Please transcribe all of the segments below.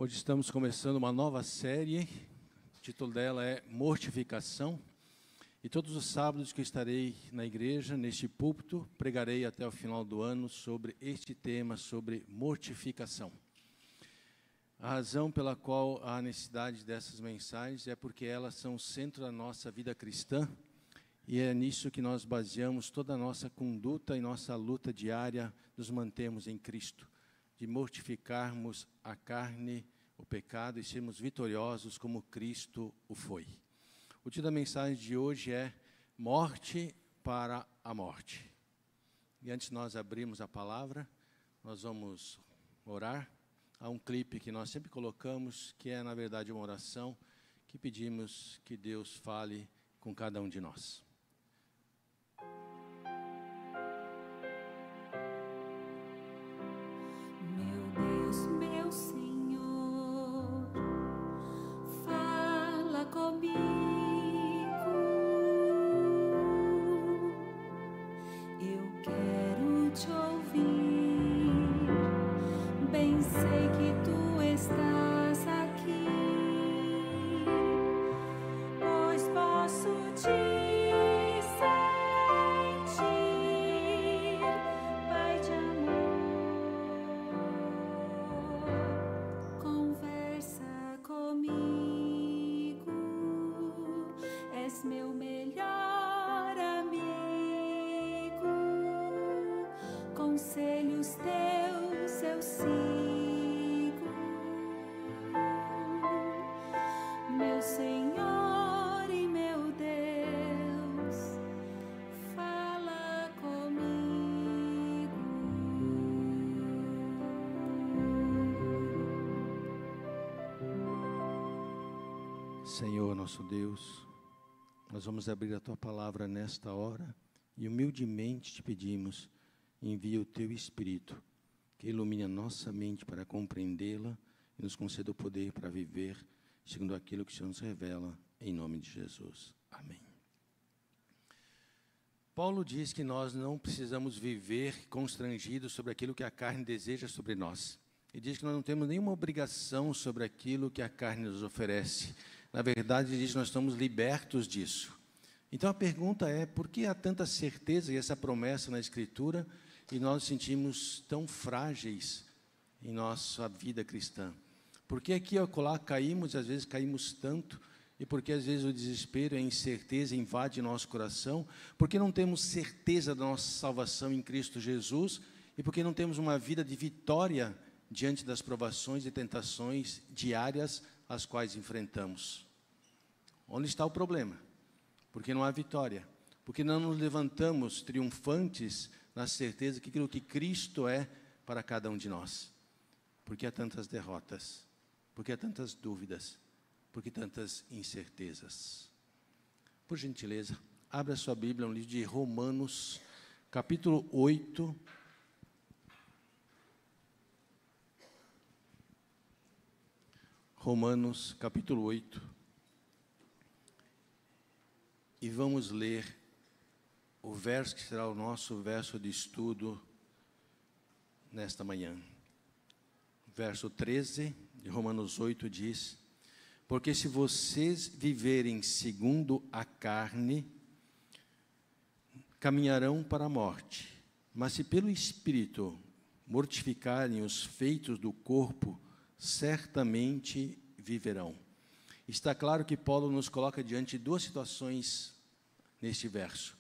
Hoje estamos começando uma nova série, o título dela é Mortificação, e todos os sábados que estarei na igreja, neste púlpito, pregarei até o final do ano sobre este tema, sobre mortificação. A razão pela qual há necessidade dessas mensagens é porque elas são o centro da nossa vida cristã, e é nisso que nós baseamos toda a nossa conduta e nossa luta diária, nos mantemos em Cristo, de mortificarmos a carne, o pecado e sermos vitoriosos como Cristo o foi. O título da mensagem de hoje é Morte para a Morte. E antes de nós abrirmos a palavra, nós vamos orar. Há um clipe que nós sempre colocamos, que é na verdade uma oração, que pedimos que Deus fale com cada um de nós. Meu Senhor, fala comigo, eu quero te ouvir, bem sei que tu estás aqui, pois posso te sentir, Pai de amor. Conversa comigo, és meu melhor amigo, conselhos teus eu sigo, meu Senhor e meu Deus, fala comigo. Senhor, nosso Deus, nós vamos abrir a Tua palavra nesta hora e humildemente te pedimos, envia o Teu Espírito, que ilumine a nossa mente para compreendê-la e nos conceda o poder para viver segundo aquilo que o Senhor nos revela, em nome de Jesus. Amém. Paulo diz que nós não precisamos viver constrangidos sobre aquilo que a carne deseja sobre nós. Ele diz que nós não temos nenhuma obrigação sobre aquilo que a carne nos oferece. Na verdade, ele diz que nós estamos libertos disso. Então a pergunta é, por que há tanta certeza e essa promessa na Escritura e nós nos sentimos tão frágeis em nossa vida cristã? Por que aqui e acolá caímos, às vezes caímos tanto, e porque às vezes o desespero e a incerteza invade nosso coração? Porque não temos certeza da nossa salvação em Cristo Jesus, e porque não temos uma vida de vitória diante das provações e tentações diárias as quais enfrentamos. Onde está o problema? Porque não há vitória. Porque não nos levantamos triunfantes na certeza que aquilo que Cristo é para cada um de nós. Porque há tantas derrotas, porque há tantas dúvidas, porque tantas incertezas. Por gentileza, abra sua Bíblia no livro de Romanos, capítulo 8, Romanos, capítulo 8, e vamos ler o verso que será o nosso verso de estudo nesta manhã. Verso 13 de Romanos 8 diz: porque se vocês viverem segundo a carne, caminharão para a morte, mas se pelo Espírito mortificarem os feitos do corpo, certamente viverão. Está claro que Paulo nos coloca diante de duas situações neste verso: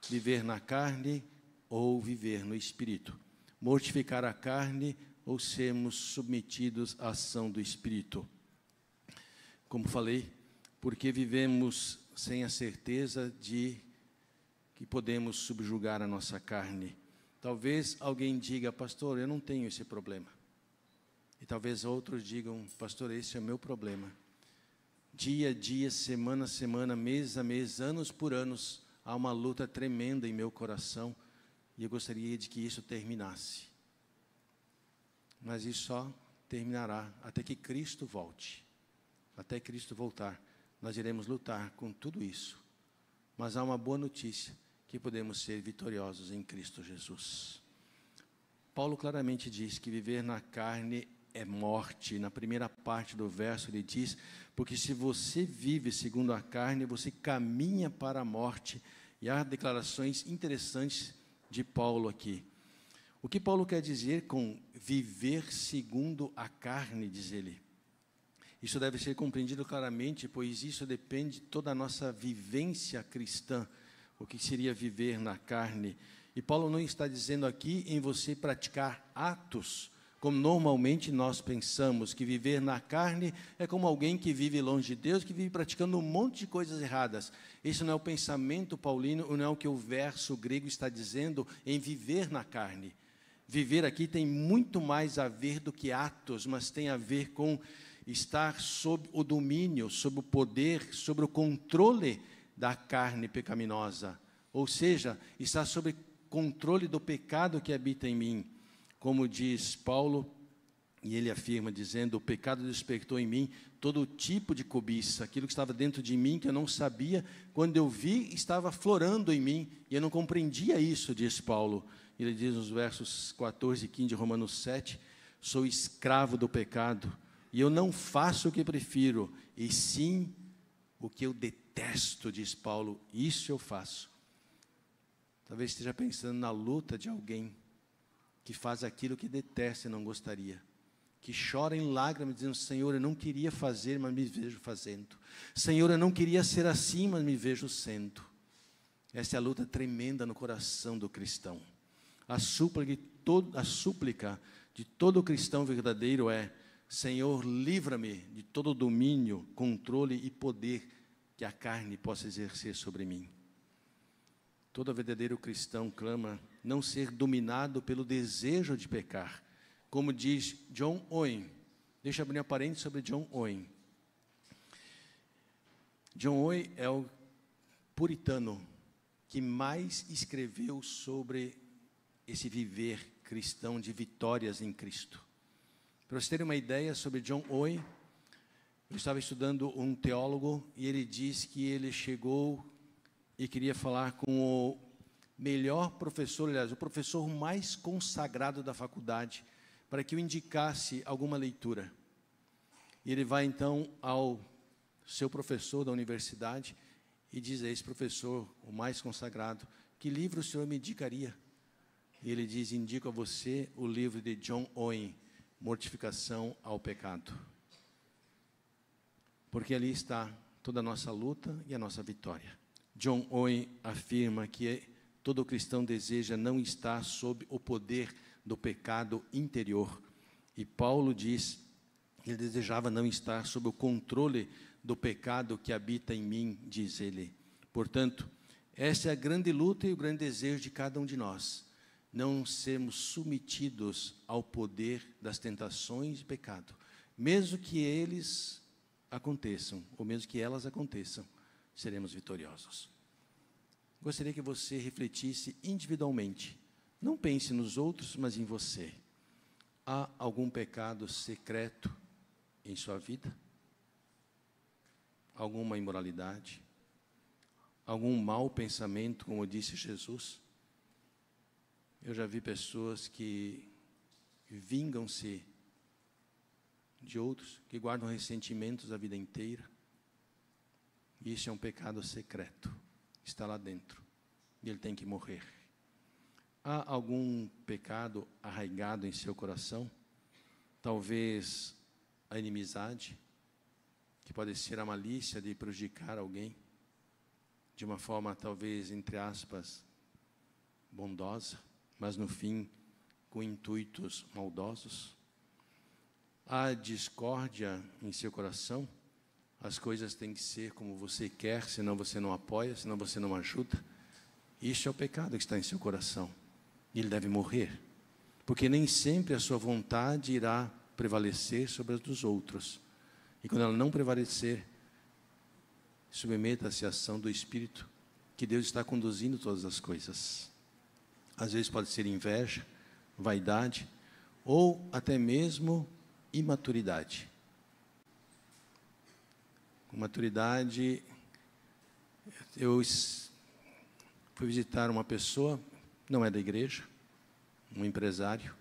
viver na carne ou viver no Espírito. Mortificar a carne ou sermos submetidos à ação do Espírito. Como falei, porque vivemos sem a certeza de que podemos subjugar a nossa carne. Talvez alguém diga: pastor, eu não tenho esse problema. E talvez outros digam: pastor, esse é o meu problema. Dia a dia, semana a semana, mês a mês, anos por anos, há uma luta tremenda em meu coração, e eu gostaria de que isso terminasse. Mas isso só terminará até que Cristo volte. Até Cristo voltar, nós iremos lutar com tudo isso. Mas há uma boa notícia, que podemos ser vitoriosos em Cristo Jesus. Paulo claramente diz que viver na carne é morte. Na primeira parte do verso ele diz: porque se você vive segundo a carne, você caminha para a morte. E há declarações interessantes de Paulo aqui. O que Paulo quer dizer com viver segundo a carne, diz ele? Isso deve ser compreendido claramente, pois isso depende de toda a nossa vivência cristã, o que seria viver na carne. E Paulo não está dizendo aqui em você praticar atos, como normalmente nós pensamos, que viver na carne é como alguém que vive longe de Deus, que vive praticando um monte de coisas erradas. Esse não é o pensamento paulino, não é o que o verso grego está dizendo em viver na carne. Viver aqui tem muito mais a ver do que atos, mas tem a ver com estar sob o domínio, sob o poder, sobre o controle da carne pecaminosa. Ou seja, estar sob controle do pecado que habita em mim. Como diz Paulo, e ele afirma, dizendo: o pecado despertou em mim todo tipo de cobiça, aquilo que estava dentro de mim, que eu não sabia, quando eu vi, estava florando em mim, e eu não compreendia isso, diz Paulo. Ele diz nos versos 14 e 15 de Romanos 7, sou escravo do pecado, e eu não faço o que prefiro, e sim o que eu detesto, diz Paulo, isso eu faço. Talvez esteja pensando na luta de alguém que faz aquilo que detesta e não gostaria, que chora em lágrimas, dizendo: Senhor, eu não queria fazer, mas me vejo fazendo. Senhor, eu não queria ser assim, mas me vejo sendo. Essa é a luta tremenda no coração do cristão. A súplica de todo cristão verdadeiro é: Senhor, livra-me de todo domínio, controle e poder que a carne possa exercer sobre mim. Todo verdadeiro cristão clama não ser dominado pelo desejo de pecar. Como diz John Owen, deixa eu abrir uma parênteses sobre John Owen. John Owen é o puritano que mais escreveu sobre esse viver cristão de vitórias em Cristo. Para vocês terem uma ideia sobre John Owen, eu estava estudando um teólogo e ele diz que ele chegou e queria falar com o melhor professor, aliás, o professor mais consagrado da faculdade, para que o indicasse alguma leitura. E ele vai então ao seu professor da universidade e diz a esse professor, o mais consagrado: que livro o senhor me indicaria? E ele diz: indico a você o livro de John Owen, Mortificação ao Pecado. Porque ali está toda a nossa luta e a nossa vitória. John Owen afirma que todo cristão deseja não estar sob o poder do pecado interior. E Paulo diz que ele desejava não estar sob o controle do pecado que habita em mim, diz ele. Portanto, essa é a grande luta e o grande desejo de cada um de nós. Não sermos submetidos ao poder das tentações de pecado. Mesmo que eles aconteçam, ou mesmo que elas aconteçam, seremos vitoriosos. Gostaria que você refletisse individualmente. Não pense nos outros, mas em você. Há algum pecado secreto em sua vida? Alguma imoralidade? Algum mau pensamento, como disse Jesus? Eu já vi pessoas que vingam-se de outros, que guardam ressentimentos a vida inteira. Isso é um pecado secreto, está lá dentro, e ele tem que morrer. Há algum pecado arraigado em seu coração? Talvez a inimizade, que pode ser a malícia de prejudicar alguém, de uma forma talvez, entre aspas, bondosa, mas no fim com intuitos maldosos. Há discórdia em seu coração? As coisas têm que ser como você quer, senão você não apoia, senão você não ajuda. Isso é o pecado que está em seu coração. E ele deve morrer. Porque nem sempre a sua vontade irá prevalecer sobre as dos outros. E quando ela não prevalecer, submeta-se à ação do Espírito, que Deus está conduzindo todas as coisas. Às vezes pode ser inveja, vaidade, ou até mesmo imaturidade. Com maturidade, eu fui visitar uma pessoa, não é da igreja, um empresário,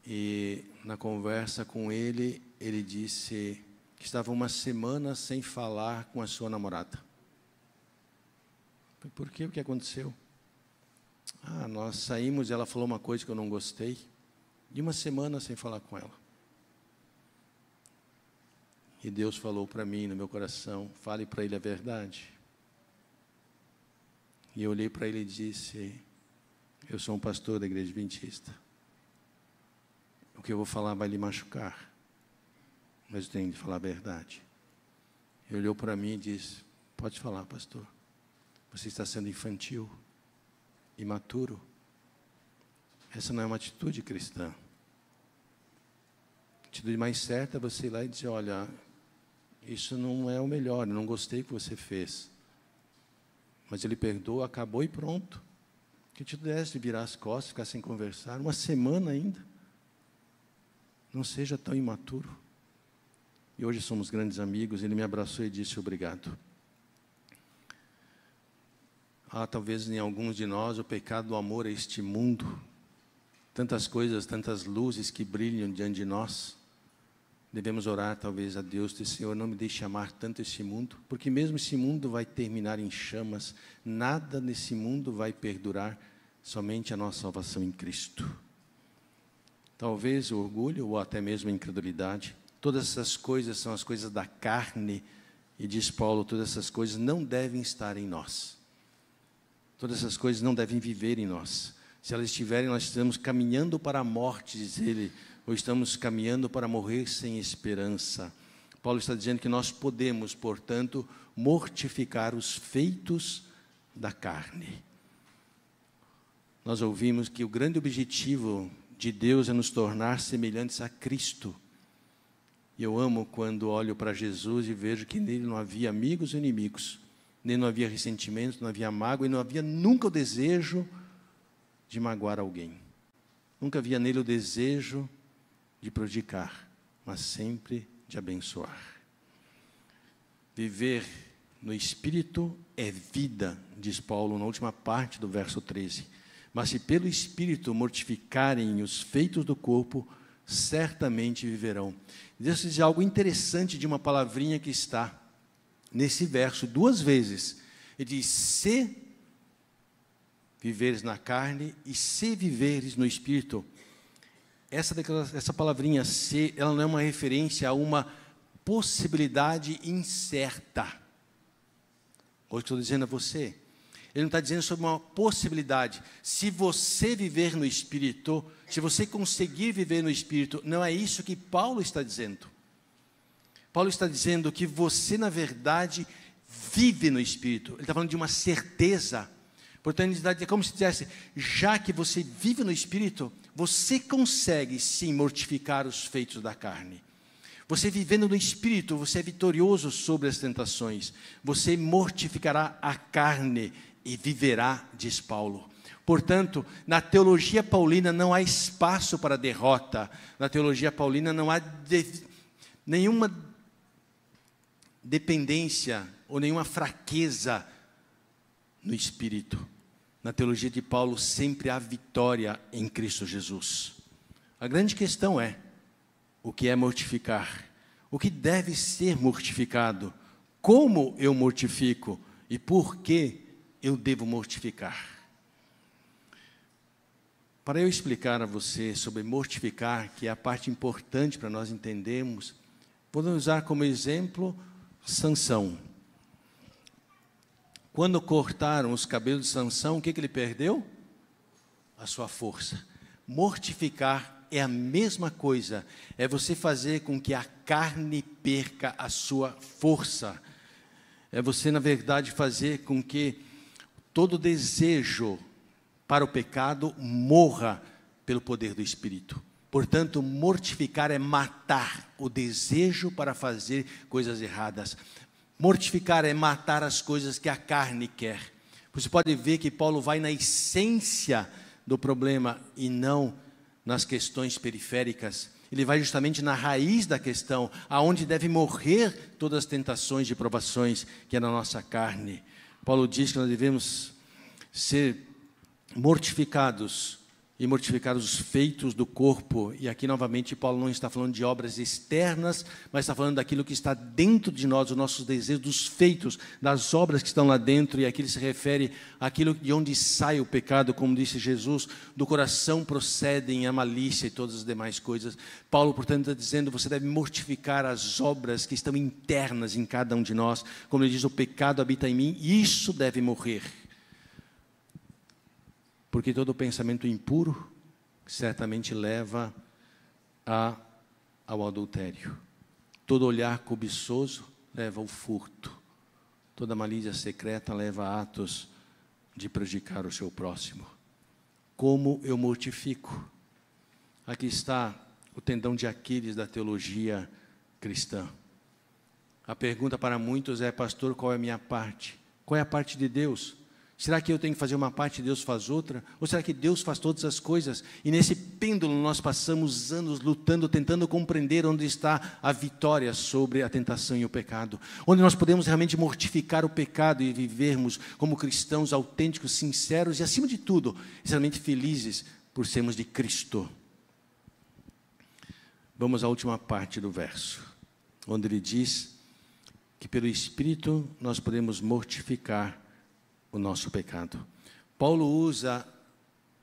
e na conversa com ele, ele disse que estava uma semana sem falar com a sua namorada. Por quê? O que aconteceu? Nós saímos e ela falou uma coisa que eu não gostei. E uma semana sem falar com ela. E Deus falou para mim, no meu coração, fale para ele a verdade. E eu olhei para ele e disse, eu sou um pastor da igreja adventista. O que eu vou falar vai lhe machucar. Mas eu tenho de falar a verdade. Ele olhou para mim e disse, pode falar, pastor. Você está sendo infantil, imaturo. Essa não é uma atitude cristã. A atitude mais certa é você ir lá e dizer, olha, isso não é o melhor, eu não gostei do que você fez. Mas ele perdoa, acabou e pronto. Que atitude é essa de virar as costas, ficar sem conversar, uma semana ainda? Não seja tão imaturo. E hoje somos grandes amigos, ele me abraçou e disse obrigado. Talvez em alguns de nós o pecado do amor a este mundo, tantas coisas, tantas luzes que brilham diante de nós, devemos orar talvez a Deus, dizer, Senhor, não me deixe amar tanto esse mundo, porque mesmo esse mundo vai terminar em chamas, nada nesse mundo vai perdurar, somente a nossa salvação em Cristo. Talvez o orgulho ou até mesmo a incredulidade, todas essas coisas são as coisas da carne, e diz Paulo, todas essas coisas não devem estar em nós. Todas essas coisas não devem viver em nós. Se elas estiverem, nós estamos caminhando para a morte, diz ele, ou estamos caminhando para morrer sem esperança. Paulo está dizendo que nós podemos, portanto, mortificar os feitos da carne. Nós ouvimos que o grande objetivo de Deus é nos tornar semelhantes a Cristo. E eu amo quando olho para Jesus e vejo que nele não havia amigos ou inimigos, nem não havia ressentimento, não havia mágoa, e não havia nunca o desejo de magoar alguém. Nunca havia nele o desejo de prejudicar, mas sempre de abençoar. Viver no Espírito é vida, diz Paulo na última parte do verso 13. Mas se pelo Espírito mortificarem os feitos do corpo, certamente viverão. Deus diz algo interessante de uma palavrinha que está nesse verso, duas vezes. Ele diz, se viveres na carne e se viveres no Espírito. Essa palavrinha se, ela não é uma referência a uma possibilidade incerta. Hoje estou dizendo a você, ele não está dizendo sobre uma possibilidade. Se você viver no Espírito, se você conseguir viver no Espírito, não é isso que Paulo está dizendo. Paulo está dizendo que você, na verdade, vive no Espírito. Ele está falando de uma certeza. Portanto, é como se dissesse, já que você vive no Espírito, você consegue, sim, mortificar os feitos da carne. Você vivendo no Espírito, você é vitorioso sobre as tentações. Você mortificará a carne e viverá, diz Paulo. Portanto, na teologia paulina não há espaço para derrota. Na teologia paulina não há nenhuma dependência ou nenhuma fraqueza no Espírito. Na teologia de Paulo sempre há vitória em Cristo Jesus. A grande questão é, o que é mortificar? O que deve ser mortificado? Como eu mortifico? E por que eu devo mortificar? Para eu explicar a você sobre mortificar, que é a parte importante para nós entendermos, vou usar como exemplo Sansão. Quando cortaram os cabelos de Sansão, o que ele perdeu? A sua força. Mortificar é a mesma coisa. É você fazer com que a carne perca a sua força. É você, na verdade, fazer com que todo desejo para o pecado morra pelo poder do Espírito. Portanto, mortificar é matar o desejo para fazer coisas erradas. Mortificar é matar as coisas que a carne quer. Você pode ver que Paulo vai na essência do problema e não nas questões periféricas. Ele vai justamente na raiz da questão, aonde deve morrer todas as tentações e provações que é na nossa carne. Paulo diz que nós devemos ser mortificados e mortificar os feitos do corpo. E aqui, novamente, Paulo não está falando de obras externas, mas está falando daquilo que está dentro de nós, os nossos desejos, dos feitos, das obras que estão lá dentro. E aqui ele se refere àquilo de onde sai o pecado, como disse Jesus, do coração procedem a malícia e todas as demais coisas. Paulo, portanto, está dizendo, você deve mortificar as obras que estão internas em cada um de nós. Como ele diz, o pecado habita em mim, e isso deve morrer. Porque todo pensamento impuro certamente leva ao adultério. Todo olhar cobiçoso leva ao furto. Toda malícia secreta leva a atos de prejudicar o seu próximo. Como eu mortifico? Aqui está o tendão de Aquiles da teologia cristã. A pergunta para muitos é, pastor, qual é a minha parte? Qual é a parte de Deus? Será que eu tenho que fazer uma parte e Deus faz outra? Ou será que Deus faz todas as coisas? E nesse pêndulo nós passamos anos lutando, tentando compreender onde está a vitória sobre a tentação e o pecado. Onde nós podemos realmente mortificar o pecado e vivermos como cristãos autênticos, sinceros e, acima de tudo, extremamente felizes por sermos de Cristo. Vamos à última parte do verso, onde ele diz que pelo Espírito nós podemos mortificar o nosso pecado. Paulo usa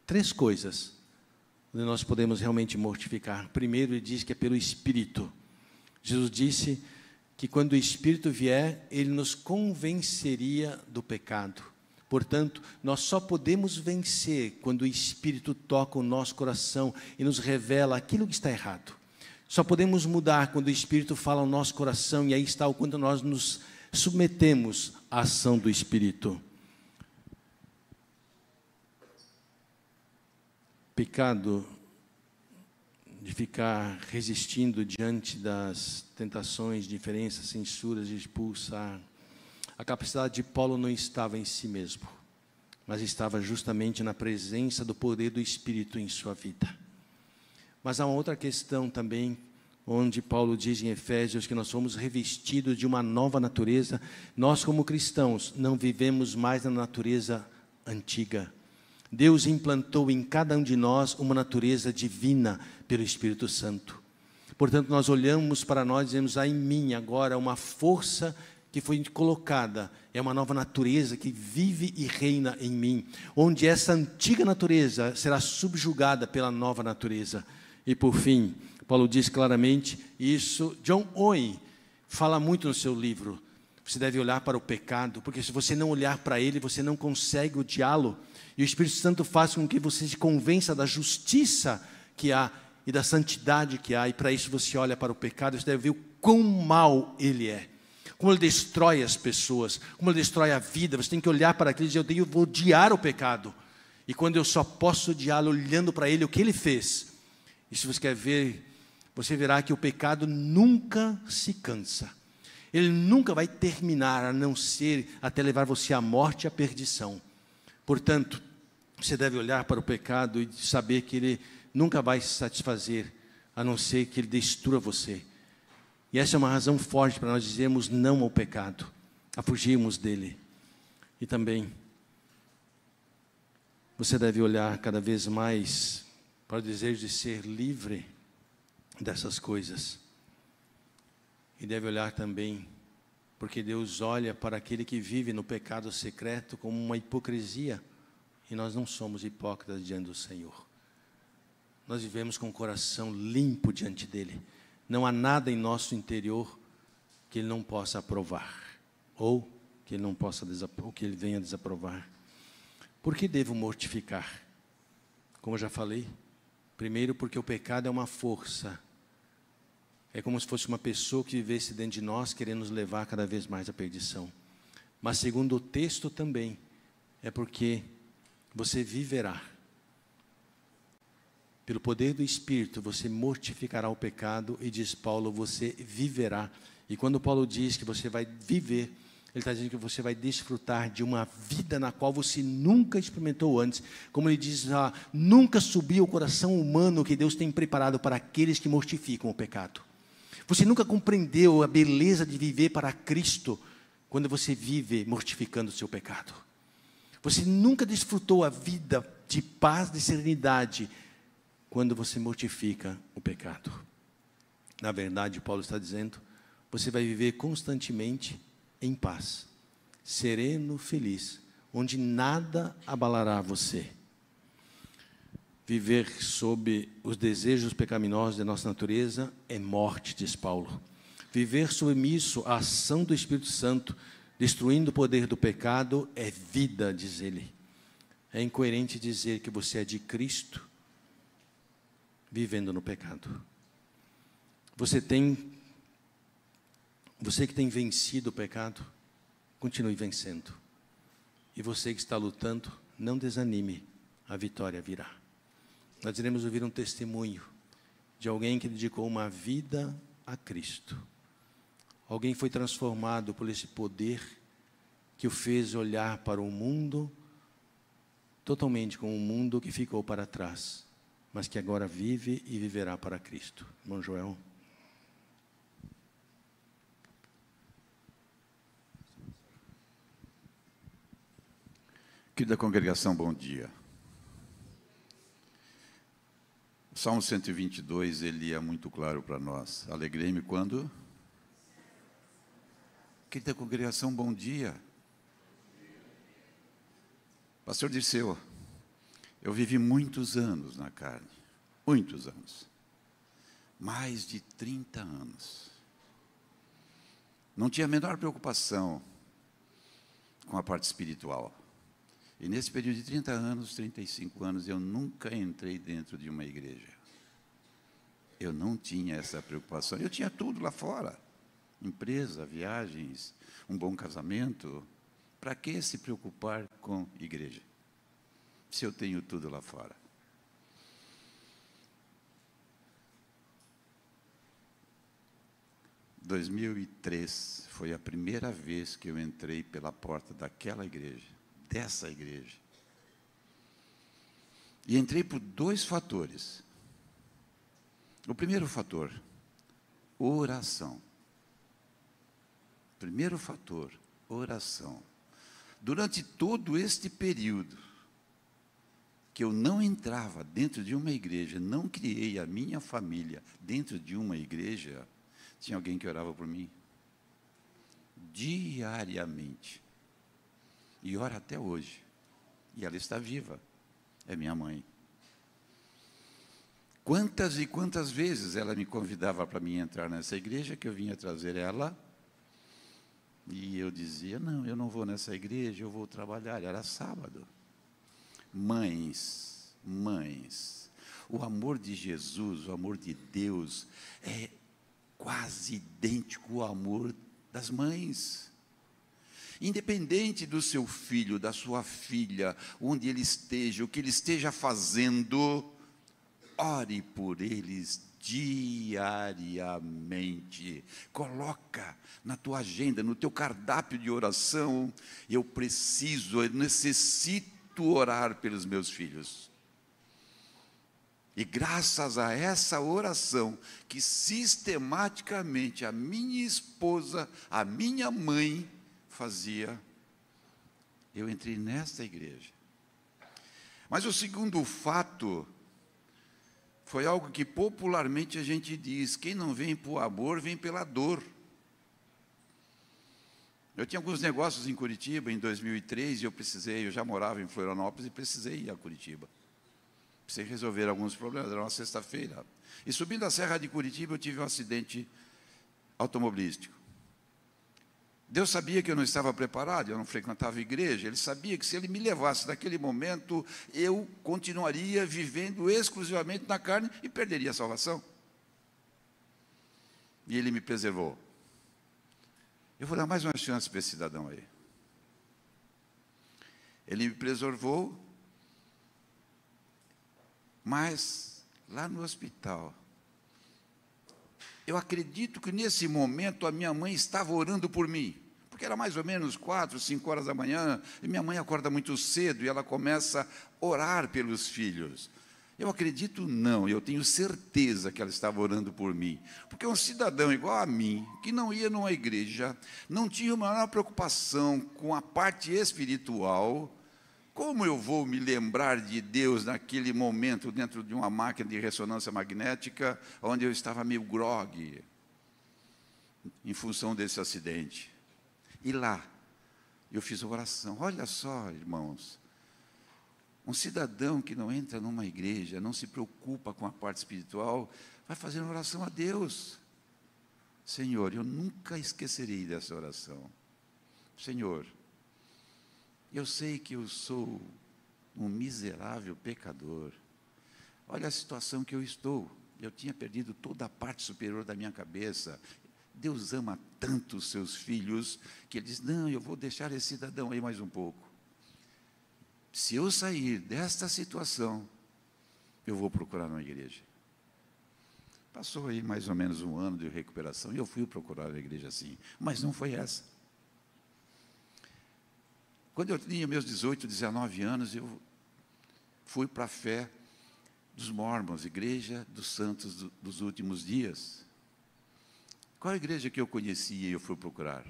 3 coisas onde nós podemos realmente mortificar. Primeiro, ele diz que é pelo Espírito. Jesus disse que quando o Espírito vier, ele nos convenceria do pecado. Portanto, nós só podemos vencer quando o Espírito toca o nosso coração e nos revela aquilo que está errado. Só podemos mudar quando o Espírito fala ao nosso coração, e aí está o quanto nós nos submetemos à ação do Espírito. Pecado de ficar resistindo diante das tentações, diferenças, censuras, de expulsar. A capacidade de Paulo não estava em si mesmo, mas estava justamente na presença do poder do Espírito em sua vida. Mas há uma outra questão também, onde Paulo diz em Efésios que nós fomos revestidos de uma nova natureza. Nós, como cristãos, não vivemos mais na natureza antiga. Deus implantou em cada um de nós uma natureza divina pelo Espírito Santo. Portanto, nós olhamos para nós e dizemos, há em mim agora uma força que foi colocada, é uma nova natureza que vive e reina em mim, onde essa antiga natureza será subjugada pela nova natureza. E por fim, Paulo diz claramente, isso, John Owen fala muito no seu livro, você deve olhar para o pecado, porque se você não olhar para ele, você não consegue odiá-lo. E o Espírito Santo faz com que você se convença da justiça que há e da santidade que há. E para isso você olha para o pecado, você deve ver o quão mal ele é. Como ele destrói as pessoas, como ele destrói a vida. Você tem que olhar para aquilo e dizer, eu vou odiar o pecado. E quando eu só posso odiá-lo olhando para ele, o que ele fez. E se você quer ver, você verá que o pecado nunca se cansa. Ele nunca vai terminar, a não ser até levar você à morte e à perdição. Portanto, você deve olhar para o pecado e saber que ele nunca vai se satisfazer, a não ser que ele destrua você. E essa é uma razão forte para nós dizermos não ao pecado, a fugirmos dele. E também, você deve olhar cada vez mais para o desejo de ser livre dessas coisas. E deve olhar também, porque Deus olha para aquele que vive no pecado secreto como uma hipocrisia. E nós não somos hipócritas diante do Senhor. Nós vivemos com o coração limpo diante dEle. Não há nada em nosso interior que Ele não possa aprovar. Ou que Ele não possa ou que Ele venha desaprovar. Por que devo mortificar? Como eu já falei, primeiro porque o pecado é uma força. É como se fosse uma pessoa que vivesse dentro de nós, querendo nos levar cada vez mais à perdição. Mas segundo o texto também, é porque você viverá. Pelo poder do Espírito, você mortificará o pecado, e diz Paulo, você viverá. E quando Paulo diz que você vai viver, ele está dizendo que você vai desfrutar de uma vida na qual você nunca experimentou antes. Como ele diz, nunca subiu o coração humano que Deus tem preparado para aqueles que mortificam o pecado. Você nunca compreendeu a beleza de viver para Cristo, quando você vive mortificando o seu pecado. Você nunca desfrutou a vida de paz, de serenidade, quando você mortifica o pecado. Na verdade, Paulo está dizendo, você vai viver constantemente em paz, sereno, feliz, onde nada abalará você. Viver sob os desejos pecaminosos da nossa natureza é morte, diz Paulo. Viver submisso à ação do Espírito Santo, destruindo o poder do pecado, é vida, diz ele. É incoerente dizer que você é de Cristo, vivendo no pecado. Você que tem vencido o pecado, continue vencendo. E você que está lutando, não desanime, a vitória virá. Nós iremos ouvir um testemunho de alguém que dedicou uma vida a Cristo. Alguém foi transformado por esse poder que o fez olhar para o mundo totalmente como um mundo que ficou para trás, mas que agora vive e viverá para Cristo. Irmão Joel. Querida congregação, bom dia. O Salmo 122, ele é muito claro para nós. Alegrei-me quando... Querida congregação, bom dia. Pastor Dirceu, eu vivi muitos anos na carne, muitos anos, mais de 30 anos. Não tinha a menor preocupação com a parte espiritual. E nesse período de 30 anos, 35 anos, eu nunca entrei dentro de uma igreja. Eu não tinha essa preocupação. Eu tinha tudo lá fora. Empresa, viagens, um bom casamento. Para que se preocupar com igreja? Se eu tenho tudo lá fora. Em 2003 foi a primeira vez que eu entrei pela porta daquela igreja, dessa igreja. E entrei por 2 fatores. O primeiro fator, oração. Primeiro fator, oração. Durante todo este período que eu não entrava dentro de uma igreja, não criei a minha família dentro de uma igreja, tinha alguém que orava por mim. Diariamente. E ora até hoje. E ela está viva. É minha mãe. Quantas e quantas vezes ela me convidava para mim entrar nessa igreja, que eu vinha trazer ela, e eu dizia, não, eu não vou nessa igreja, eu vou trabalhar. Era sábado. Mães, o amor de Jesus, o amor de Deus, é quase idêntico ao amor das mães. Independente do seu filho, da sua filha, onde ele esteja, o que ele esteja fazendo, ore por eles diariamente. Coloca na tua agenda, no teu cardápio de oração, eu necessito orar pelos meus filhos. E graças a essa oração, que sistematicamente a minha esposa, a minha mãe fazia, eu entrei nesta igreja. Mas o segundo fato foi algo que popularmente a gente diz, quem não vem por amor, vem pela dor. Eu tinha alguns negócios em Curitiba em 2003 e eu já morava em Florianópolis e precisei ir a Curitiba. Precisei resolver alguns problemas, era uma sexta-feira. E subindo a Serra de Curitiba eu tive um acidente automobilístico. Deus sabia que eu não estava preparado, eu não frequentava igreja, Ele sabia que se Ele me levasse naquele momento, eu continuaria vivendo exclusivamente na carne e perderia a salvação. E Ele me preservou. Eu vou dar mais uma chance para esse cidadão aí. Ele me preservou, mas lá no hospital, eu acredito que nesse momento a minha mãe estava orando por mim, porque era mais ou menos 4, 5 horas da manhã, e minha mãe acorda muito cedo e ela começa a orar pelos filhos. Eu acredito não, eu tenho certeza que ela estava orando por mim, porque um cidadão igual a mim, que não ia numa igreja, não tinha a maior preocupação com a parte espiritual, Como eu vou me lembrar de Deus naquele momento, dentro de uma máquina de ressonância magnética, onde eu estava meio grogue, em função desse acidente? E lá, eu fiz uma oração. Olha só, irmãos, um cidadão que não entra numa igreja, não se preocupa com a parte espiritual, vai fazer uma oração a Deus. Senhor, eu nunca esquecerei dessa oração. Senhor, eu sei que eu sou um miserável pecador. Olha a situação que eu estou. Eu tinha perdido toda a parte superior da minha cabeça. Deus ama tanto os seus filhos, que Ele diz, não, eu vou deixar esse cidadão aí mais um pouco. Se eu sair desta situação, eu vou procurar uma igreja. Passou aí mais ou menos um ano de recuperação, e eu fui procurar uma igreja assim, mas não foi essa. Quando eu tinha meus 18, 19 anos, eu fui para a fé dos Mormons, Igreja dos Santos dos Últimos Dias. Qual a igreja que eu conhecia e eu fui procurar?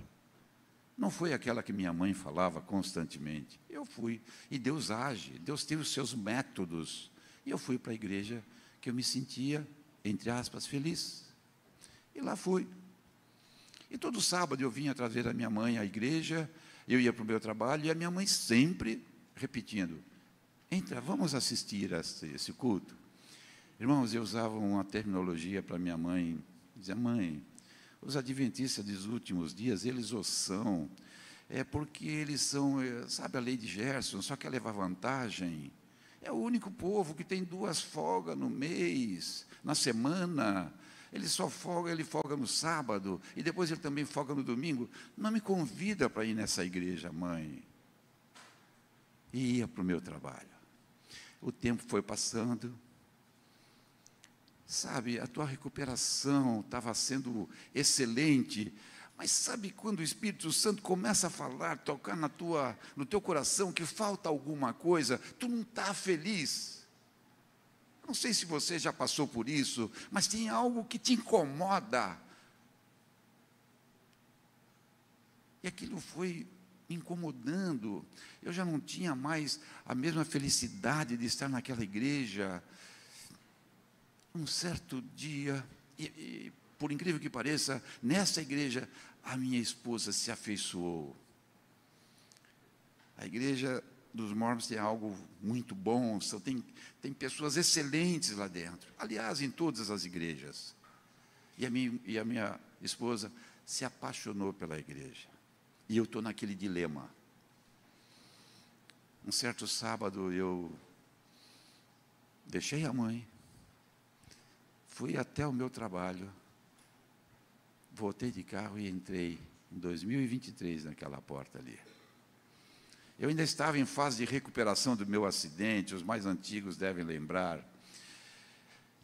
Não foi aquela que minha mãe falava constantemente. Eu fui, e Deus age, Deus tem os seus métodos. E eu fui para a igreja que eu me sentia, entre aspas, feliz. E lá fui. E todo sábado eu vinha trazer a minha mãe à igreja, eu ia para o meu trabalho, e a minha mãe sempre repetindo, entra, vamos assistir a esse culto. Irmãos, eu usava uma terminologia para minha mãe, dizia, mãe, os adventistas dos últimos dias, eles o são, porque eles são, sabe a lei de Gerson, só quer levar vantagem. É o único povo que tem 2 folgas no mês, na semana. Ele só folga, ele folga no sábado, e depois ele também folga no domingo. Não me convida para ir nessa igreja, mãe. E ia para o meu trabalho. O tempo foi passando. Sabe, a tua recuperação estava sendo excelente, mas sabe quando o Espírito Santo começa a falar, tocar no teu coração que falta alguma coisa, tu não está feliz. Não sei se você já passou por isso, mas tem algo que te incomoda. E aquilo foi me incomodando. Eu já não tinha mais a mesma felicidade de estar naquela igreja. Um certo dia, e por incrível que pareça, nessa igreja, a minha esposa se afeiçoou. A igreja dos Mormons tem algo muito bom, tem pessoas excelentes lá dentro. Aliás, em todas as igrejas. E a minha esposa se apaixonou pela igreja. E eu estou naquele dilema. Um certo sábado, eu deixei a mãe, fui até o meu trabalho, voltei de carro e entrei em 2023 naquela porta ali. Eu ainda estava em fase de recuperação do meu acidente, os mais antigos devem lembrar.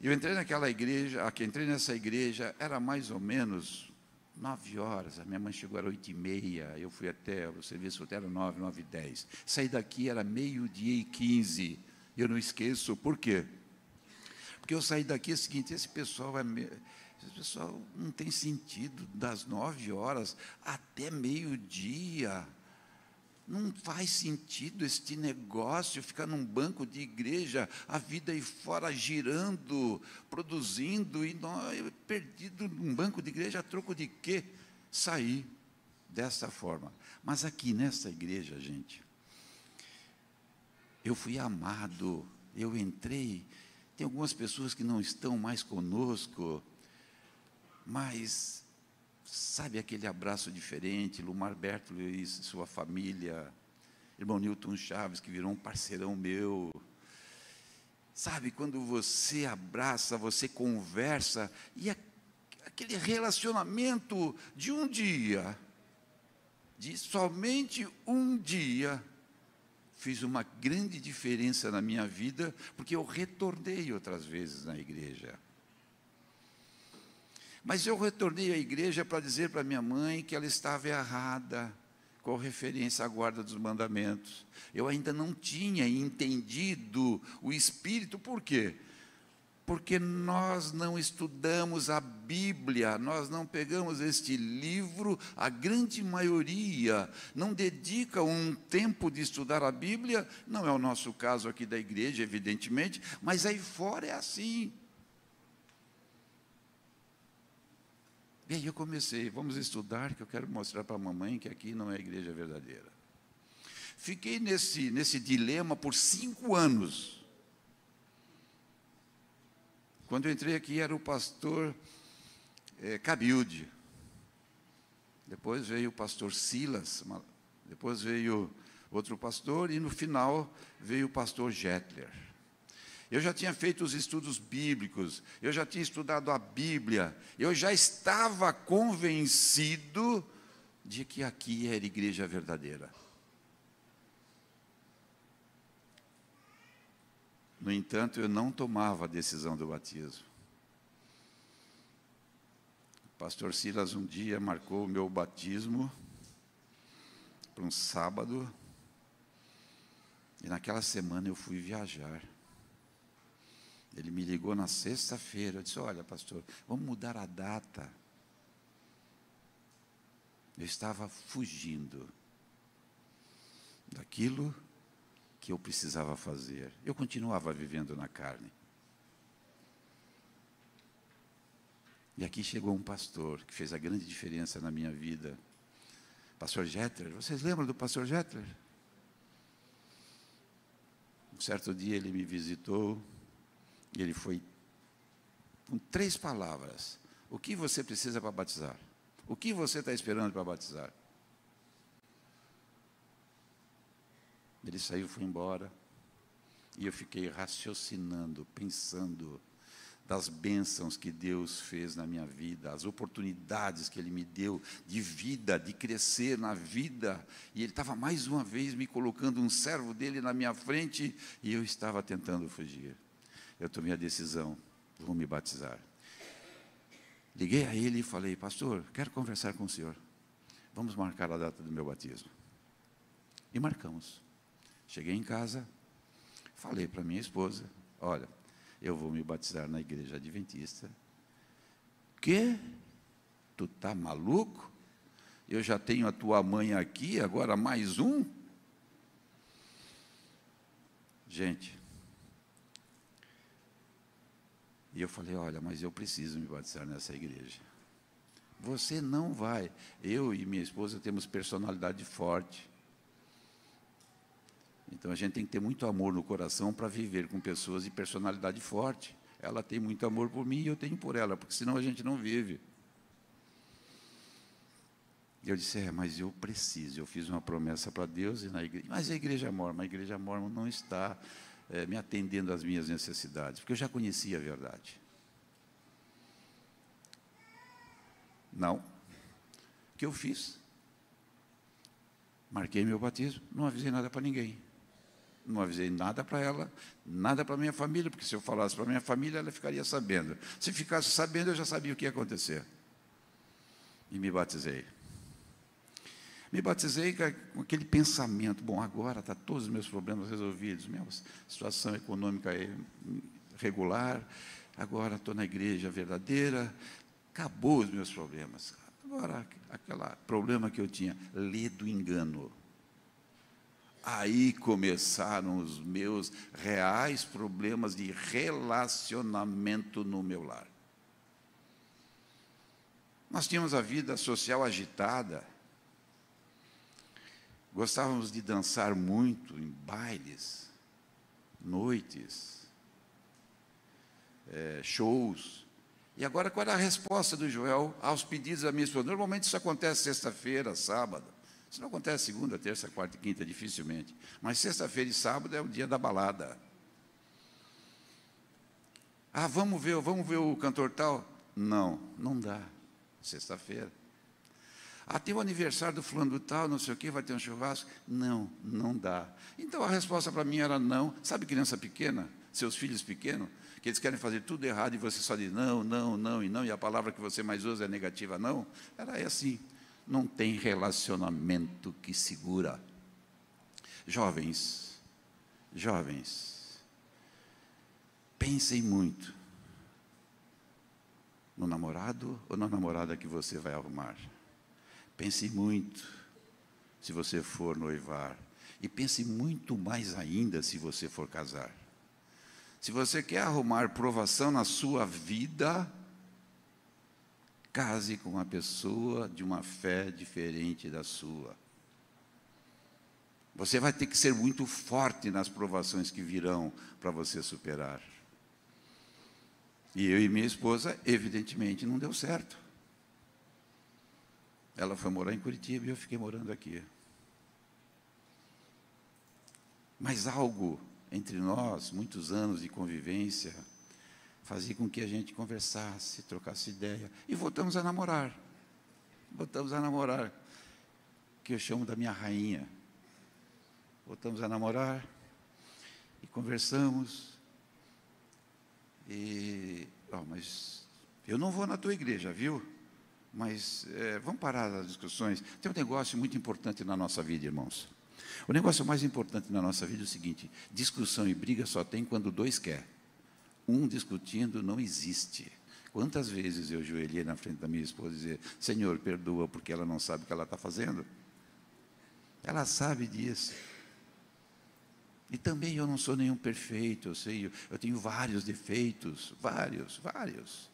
Eu entrei naquela igreja, entrei nessa igreja, era mais ou menos 9 horas, a minha mãe chegou às 8h30, eu fui até, o serviço até era 9, 9h10. Saí daqui, era 12h15, eu não esqueço, por quê? Porque eu saí daqui, é o seguinte, esse pessoal não tem sentido, das 9 horas até meio-dia. Não faz sentido este negócio, ficar num banco de igreja, a vida aí fora girando, produzindo, e nós perdido num banco de igreja, a troco de quê? Sair dessa forma. Mas aqui nessa igreja, gente, eu fui amado, eu entrei, tem algumas pessoas que não estão mais conosco, mas sabe aquele abraço diferente, Lumar Bertoli e sua família, irmão Newton Chaves, que virou um parceirão meu. Sabe, quando você abraça, você conversa, e aquele relacionamento de um dia, de somente um dia, fez uma grande diferença na minha vida, porque eu retornei outras vezes na igreja. Mas eu retornei à igreja para dizer para minha mãe que ela estava errada com referência à guarda dos mandamentos. Eu ainda não tinha entendido o Espírito, por quê? Porque nós não estudamos a Bíblia, nós não pegamos este livro, a grande maioria não dedica um tempo de estudar a Bíblia, não é o nosso caso aqui da igreja, evidentemente, mas aí fora é assim. E aí eu comecei, vamos estudar, que eu quero mostrar para a mamãe que aqui não é a igreja verdadeira. Fiquei nesse dilema por 5 anos. Quando eu entrei aqui, era o pastor Cabilde. Depois veio o pastor Silas. Depois veio outro pastor. E no final veio o pastor Jetler. Eu já tinha feito os estudos bíblicos. Eu já tinha estudado a Bíblia. Eu já estava convencido de que aqui era a igreja verdadeira. No entanto, eu não tomava a decisão do batismo. O pastor Silas um dia marcou o meu batismo para um sábado, e naquela semana eu fui viajar. Ele me ligou na sexta-feira, eu disse, olha, pastor, vamos mudar a data. Eu estava fugindo daquilo que eu precisava fazer. Eu continuava vivendo na carne. E aqui chegou um pastor que fez a grande diferença na minha vida. Pastor Jetler, vocês lembram do pastor Jetler? Um certo dia ele me visitou, e ele foi com 3 palavras. O que você precisa para batizar? O que você está esperando para batizar? Ele saiu, foi embora, e eu fiquei raciocinando, pensando das bênçãos que Deus fez na minha vida, as oportunidades que Ele me deu de vida, de crescer na vida, e Ele estava mais uma vez me colocando um servo dEle na minha frente, e eu estava tentando fugir. Eu tomei a decisão, vou me batizar. Liguei a ele e falei, pastor, quero conversar com o senhor, vamos marcar a data do meu batismo. E marcamos. Cheguei em casa, falei para minha esposa, olha, eu vou me batizar na igreja adventista. Quê? Tu está maluco? Eu já tenho a tua mãe aqui, agora mais um? Gente, e eu falei, olha, mas eu preciso me batizar nessa igreja. Você não vai. Eu e minha esposa temos personalidade forte. Então, a gente tem que ter muito amor no coração para viver com pessoas de personalidade forte. Ela tem muito amor por mim e eu tenho por ela, porque senão a gente não vive. E eu disse, mas eu preciso. Eu fiz uma promessa para Deus e na igreja. Mas a igreja mormon não está me atendendo às minhas necessidades, porque eu já conhecia a verdade. Não. O que eu fiz? Marquei meu batismo, não avisei nada para ninguém. Não avisei nada para ela, nada para minha família, porque se eu falasse para minha família, ela ficaria sabendo. Se ficasse sabendo, eu já sabia o que ia acontecer. E me batizei. Me batizei com aquele pensamento, bom, agora está todos os meus problemas resolvidos, minha situação econômica é regular, agora estou na igreja verdadeira, acabou os meus problemas. Agora, aquele problema que eu tinha, lê do engano. Aí começaram os meus reais problemas de relacionamento no meu lar. Nós tínhamos a vida social agitada. Gostávamos de dançar muito em bailes, noites, shows. E agora, qual era a resposta do Joel aos pedidos da minha esposa? Normalmente isso acontece sexta-feira, sábado. Isso não acontece segunda, terça, quarta e quinta, dificilmente. Mas sexta-feira e sábado é o dia da balada. Ah, vamos ver o cantor tal? Não, não dá. Sexta-feira. Ah, tem o aniversário do fulano do tal, não sei o quê, vai ter um churrasco? Não, não dá. Então a resposta para mim era não. Sabe criança pequena? Seus filhos pequenos? Que eles querem fazer tudo errado e você só diz não, não, não e não, e a palavra que você mais usa é negativa, não. Era assim. Não tem relacionamento que segura. Jovens, pensem muito no namorado ou na namorada que você vai arrumar. Pense muito se você for noivar. E pense muito mais ainda se você for casar. Se você quer arrumar provação na sua vida, case com uma pessoa de uma fé diferente da sua. Você vai ter que ser muito forte nas provações que virão para você superar. E eu e minha esposa, evidentemente, não deu certo. Ela foi morar em Curitiba e eu fiquei morando aqui. Mas algo entre nós, muitos anos de convivência, fazia com que a gente conversasse, trocasse ideia. E voltamos a namorar. Voltamos a namorar, que eu chamo da minha rainha. Voltamos a namorar e conversamos. Mas eu não vou na tua igreja, viu? Mas vamos parar as discussões. Tem um negócio muito importante na nossa vida, irmãos. O negócio mais importante na nossa vida é o seguinte: discussão e briga só tem quando dois quer. Um discutindo não existe. Quantas vezes eu ajoelhei na frente da minha esposa e dizer: Senhor, perdoa, porque ela não sabe o que ela está fazendo. Ela sabe disso. E também eu não sou nenhum perfeito, eu tenho vários defeitos, vários,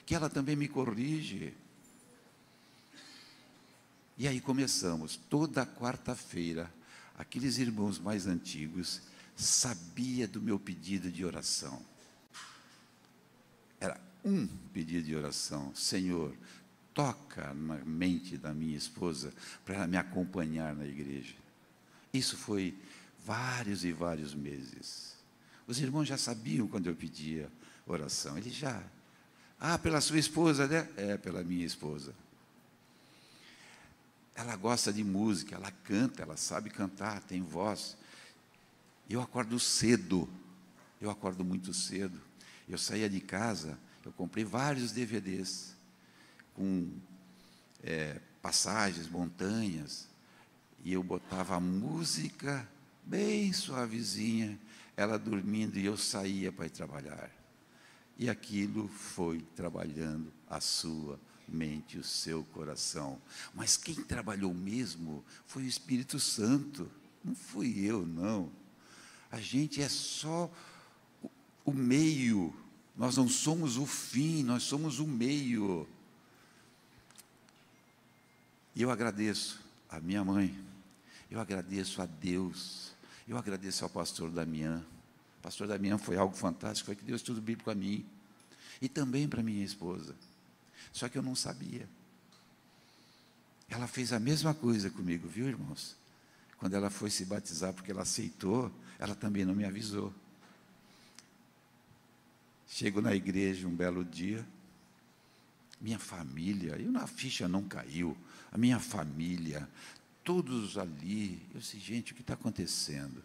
que ela também me corrige. E aí começamos, toda quarta-feira, aqueles irmãos mais antigos sabiam do meu pedido de oração. Era um pedido de oração: Senhor, toca na mente da minha esposa para ela me acompanhar na igreja. Isso foi vários e vários meses. Os irmãos já sabiam quando eu pedia oração. Eles já. Pela sua esposa, né? Pela minha esposa. Ela gosta de música, ela canta, ela sabe cantar, tem voz. Eu acordo cedo. Eu acordo muito cedo. Eu saía de casa, eu comprei vários DVDs com passagens, montanhas, e eu botava a música bem suavezinha, ela dormindo, e eu saía para ir trabalhar. E aquilo foi trabalhando a sua mente, o seu coração. Mas quem trabalhou mesmo foi o Espírito Santo, não fui eu, não. A gente é só o meio, nós não somos o fim, nós somos o meio. E eu agradeço a minha mãe, eu agradeço a Deus, eu agradeço ao pastor Damião. O pastor Damião foi algo fantástico, foi que deu estudo bíblico a mim, e também para minha esposa. Só que eu não sabia. Ela fez a mesma coisa comigo, viu, irmãos? Quando ela foi se batizar, porque ela aceitou, ela também não me avisou. Chego na igreja um belo dia, minha família, a ficha não caiu, a minha família, todos ali. Eu disse: gente, o que está acontecendo?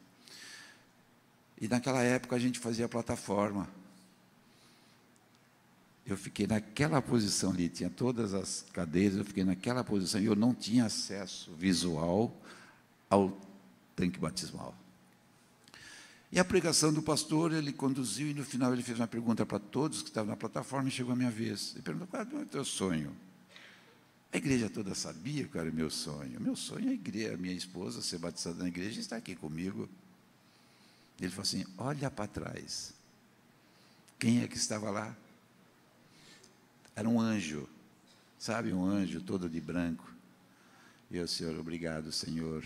E naquela época a gente fazia plataforma. Eu fiquei naquela posição ali, tinha todas as cadeiras, eu fiquei naquela posição, e eu não tinha acesso visual ao tanque batismal. E a pregação do pastor, ele conduziu, e no final ele fez uma pergunta para todos que estavam na plataforma, e chegou a minha vez. Ele perguntou: qual é o teu sonho? A igreja toda sabia qual era o meu sonho. O meu sonho é a igreja, a minha esposa ser batizada na igreja e estar aqui comigo. Ele falou assim: olha para trás. Quem é que estava lá? Era um anjo, sabe, um anjo todo de branco. E eu: Senhor, obrigado, Senhor.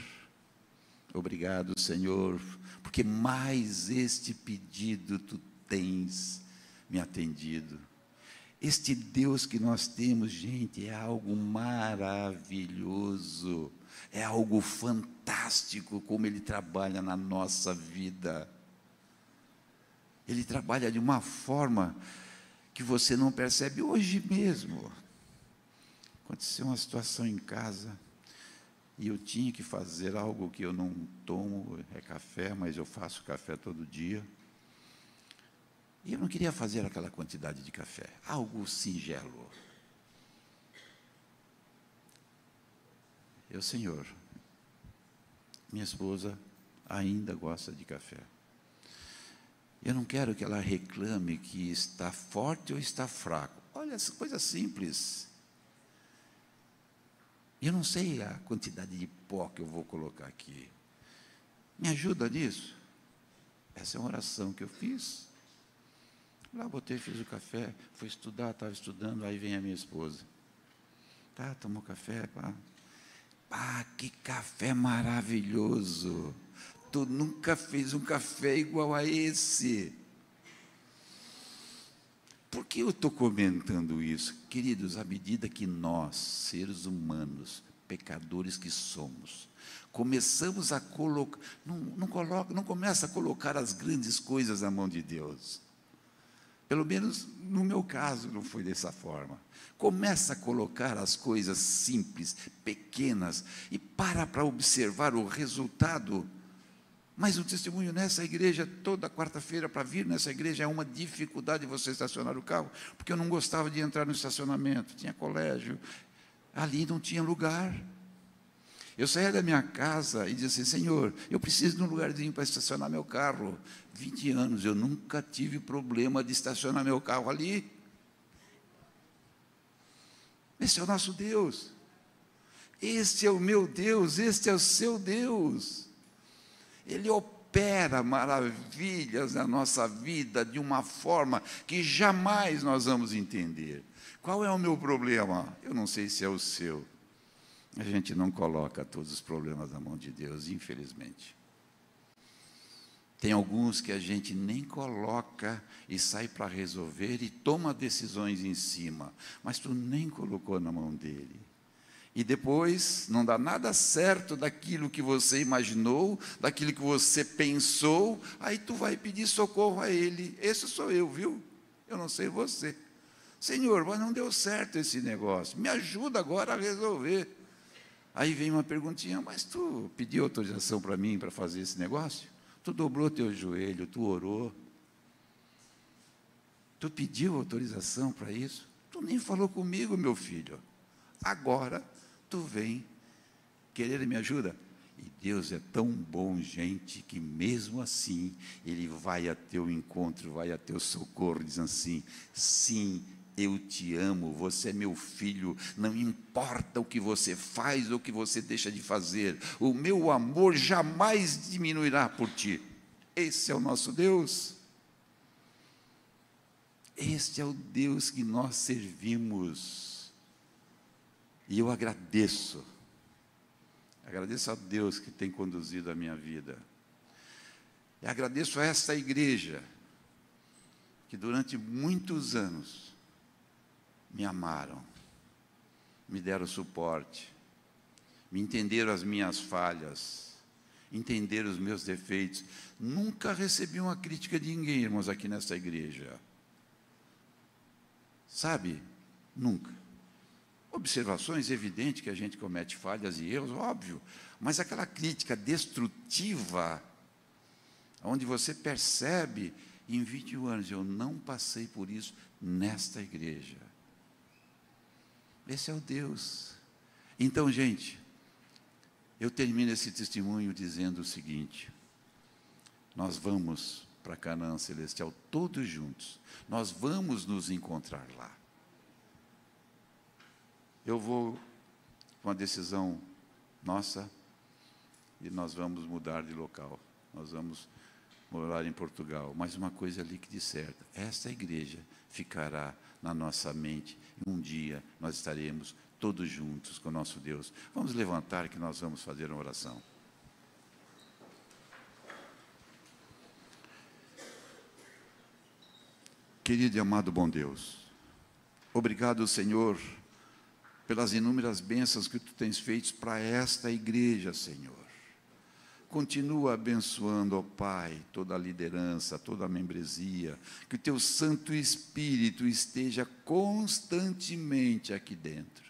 Obrigado, Senhor, porque mais este pedido tu tens me atendido. Este Deus que nós temos, gente, é algo maravilhoso, é algo fantástico como Ele trabalha na nossa vida. Ele trabalha de uma forma que você não percebe. Hoje mesmo aconteceu uma situação em casa, e eu tinha que fazer algo que eu não tomo, é café, mas eu faço café todo dia. E eu não queria fazer aquela quantidade de café, algo singelo. Eu: Senhor, minha esposa ainda gosta de café. Eu não quero que ela reclame que está forte ou está fraco. Olha Olha, essa coisa simples. Eu não sei a quantidade de pó que eu vou colocar aqui. Me ajuda nisso? Essa é uma oração que eu fiz. Lá botei, fiz o café, fui estudar, estava estudando, aí vem a minha esposa. Tá, tomou café, pá. Ah, que café maravilhoso! Tu nunca fez um café igual a esse. Por que eu estou comentando isso? Queridos, à medida que nós, seres humanos, pecadores que somos, começamos a colocar, não começa a colocar as grandes coisas na mão de Deus. Pelo menos no meu caso não foi dessa forma. Começa a colocar as coisas simples, pequenas, e para observar o resultado. Mas o testemunho nessa igreja, toda quarta-feira, para vir nessa igreja, é uma dificuldade você estacionar o carro, porque eu não gostava de entrar no estacionamento, tinha colégio, ali não tinha lugar. Eu saía da minha casa e dizia assim, Senhor, eu preciso de um lugarzinho para estacionar meu carro. 20 anos, eu nunca tive problema de estacionar meu carro ali. Esse é o nosso Deus. Este é o meu Deus, este é o seu Deus. Ele opera maravilhas na nossa vida de uma forma que jamais nós vamos entender. Qual é o meu problema? Eu não sei se é o seu. A gente não coloca todos os problemas na mão de Deus, infelizmente. Tem alguns que a gente nem coloca e sai para resolver e toma decisões em cima, mas tu nem colocou na mão dele. E depois não dá nada certo daquilo que você imaginou, daquilo que você pensou, aí tu vai pedir socorro a ele. Esse sou eu, viu? Eu não sei você. Senhor, mas não deu certo esse negócio, me ajuda agora a resolver. Aí vem uma perguntinha, mas tu pediu autorização para mim para fazer esse negócio? Tu dobrou teu joelho, tu orou. Tu pediu autorização para isso? Tu nem falou comigo, meu filho. Agora tu vem querer me ajuda. E Deus é tão bom, gente, que mesmo assim, Ele vai a teu encontro, vai a teu socorro, dizendo assim, sim, eu te amo, você é meu filho, não importa o que você faz ou o que você deixa de fazer, o meu amor jamais diminuirá por ti. Esse é o nosso Deus. Este é o Deus que nós servimos. E eu agradeço a Deus que tem conduzido a minha vida. E agradeço a esta igreja, que durante muitos anos me amaram, me deram suporte, me entenderam as minhas falhas, entenderam os meus defeitos. Nunca recebi uma crítica de ninguém, irmãos, aqui nesta igreja. Sabe? Nunca. Observações, evidente que a gente comete falhas e erros, óbvio, mas aquela crítica destrutiva, onde você percebe, em 21 anos, eu não passei por isso nesta igreja. Esse é o Deus. Então, gente, eu termino esse testemunho dizendo o seguinte: nós vamos para Canaã Celestial todos juntos, nós vamos nos encontrar lá. Eu vou com uma decisão nossa e nós vamos mudar de local, nós vamos morar em Portugal, mas uma coisa ali que de certo, esta igreja ficará na nossa mente, e um dia nós estaremos todos juntos com o nosso Deus. Vamos levantar que nós vamos fazer uma oração. Querido e amado bom Deus, obrigado, Senhor, pelas inúmeras bênçãos que Tu tens feito para esta igreja, Senhor. Continua abençoando, ó Pai, toda a liderança, toda a membresia, que o Teu Santo Espírito esteja constantemente aqui dentro.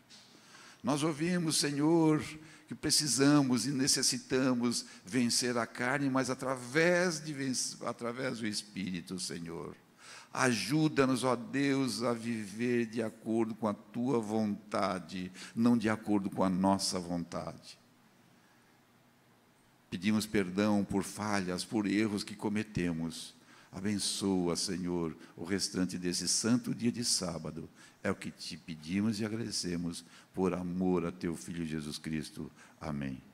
Nós ouvimos, Senhor, que precisamos e necessitamos vencer a carne, mas através do Espírito, Senhor. Ajuda-nos, ó Deus, a viver de acordo com a Tua vontade, não de acordo com a nossa vontade. Pedimos perdão por falhas, por erros que cometemos, Abençoa, Senhor, o restante desse santo dia de sábado. É o que te pedimos e agradecemos por amor a teu Filho Jesus Cristo. Amém.